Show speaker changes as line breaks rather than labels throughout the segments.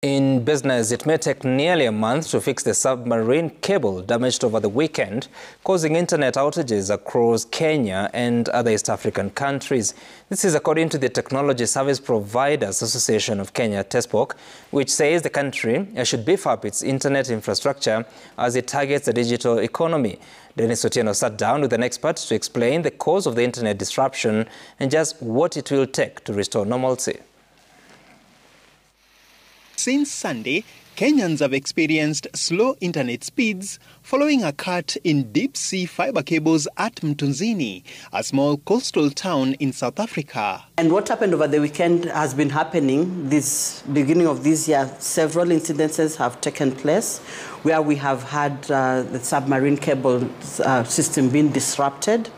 In business, it may take nearly a month to fix the submarine cable damaged over the weekend, causing internet outages across Kenya and other East African countries. This is according to the Technology Service Providers Association of Kenya, TESPOC, which says the country should beef up its internet infrastructure as it targets the digital economy. Dennis Otieno sat down with an expert to explain the cause of the internet disruption and just what it will take to restore normalcy.
Since Sunday, Kenyans have experienced slow internet speeds following a cut in deep-sea fiber cables at Mtunzini, a small coastal town in South Africa.
And what happened over the weekend has been happening this beginning of this year. Several incidences have taken place where we have had the submarine cable system being disrupted,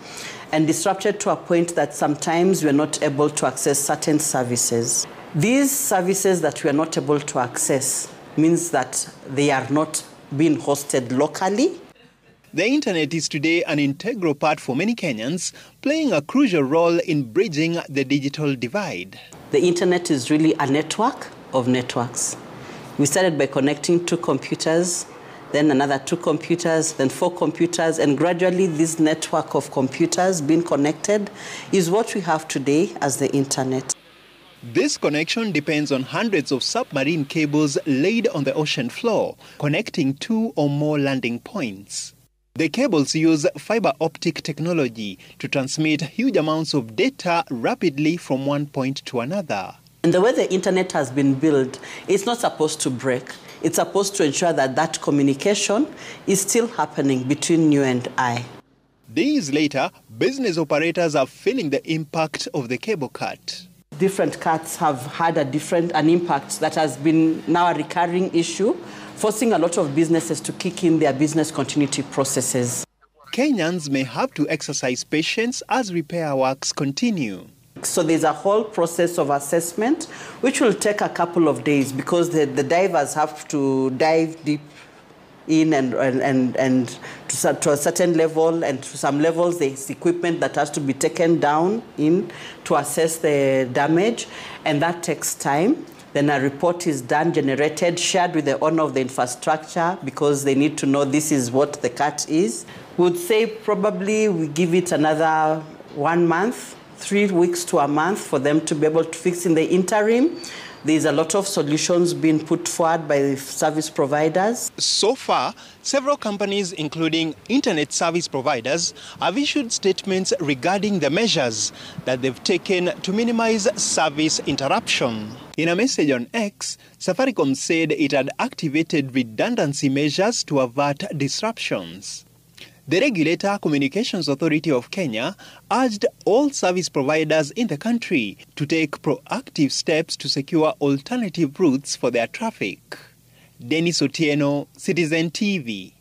and disrupted to a point that sometimes we're not able to access certain services. These services that we are not able to access means that they are not being hosted locally.
The internet is today an integral part for many Kenyans, playing a crucial role in bridging the digital divide.
The internet is really a network of networks. We started by connecting 2 computers, then another 2 computers, then 4 computers, and gradually this network of computers being connected is what we have today as the internet.
This connection depends on hundreds of submarine cables laid on the ocean floor, connecting 2 or more landing points. The cables use fiber optic technology to transmit huge amounts of data rapidly from one point to another.
And the way the internet has been built, it's not supposed to break. It's supposed to ensure that that communication is still happening between you and I.
Days later, business operators are feeling the impact of the cable cut.
Different cuts have had an impact that has been now a recurring issue, forcing a lot of businesses to kick in their business continuity processes.
Kenyans may have to exercise patience as repair works continue.
So there's a whole process of assessment, which will take a couple of days because the divers have to dive deep in and to a certain level, and to some levels there's equipment that has to be taken down in to assess the damage, and that takes time. Then a report is done, generated, shared with the owner of the infrastructure because they need to know this is what the cut is. Would say probably we give it another 1 month, 3 weeks to a month for them to be able to fix in the interim. There's a lot of solutions being put forward by the service providers.
So far, several companies, including internet service providers, have issued statements regarding the measures that they've taken to minimize service interruption. In a message on X, Safaricom said it had activated redundancy measures to avert disruptions. The regulator, Communications Authority of Kenya, urged all service providers in the country to take proactive steps to secure alternative routes for their traffic. Dennis Otieno, Citizen TV.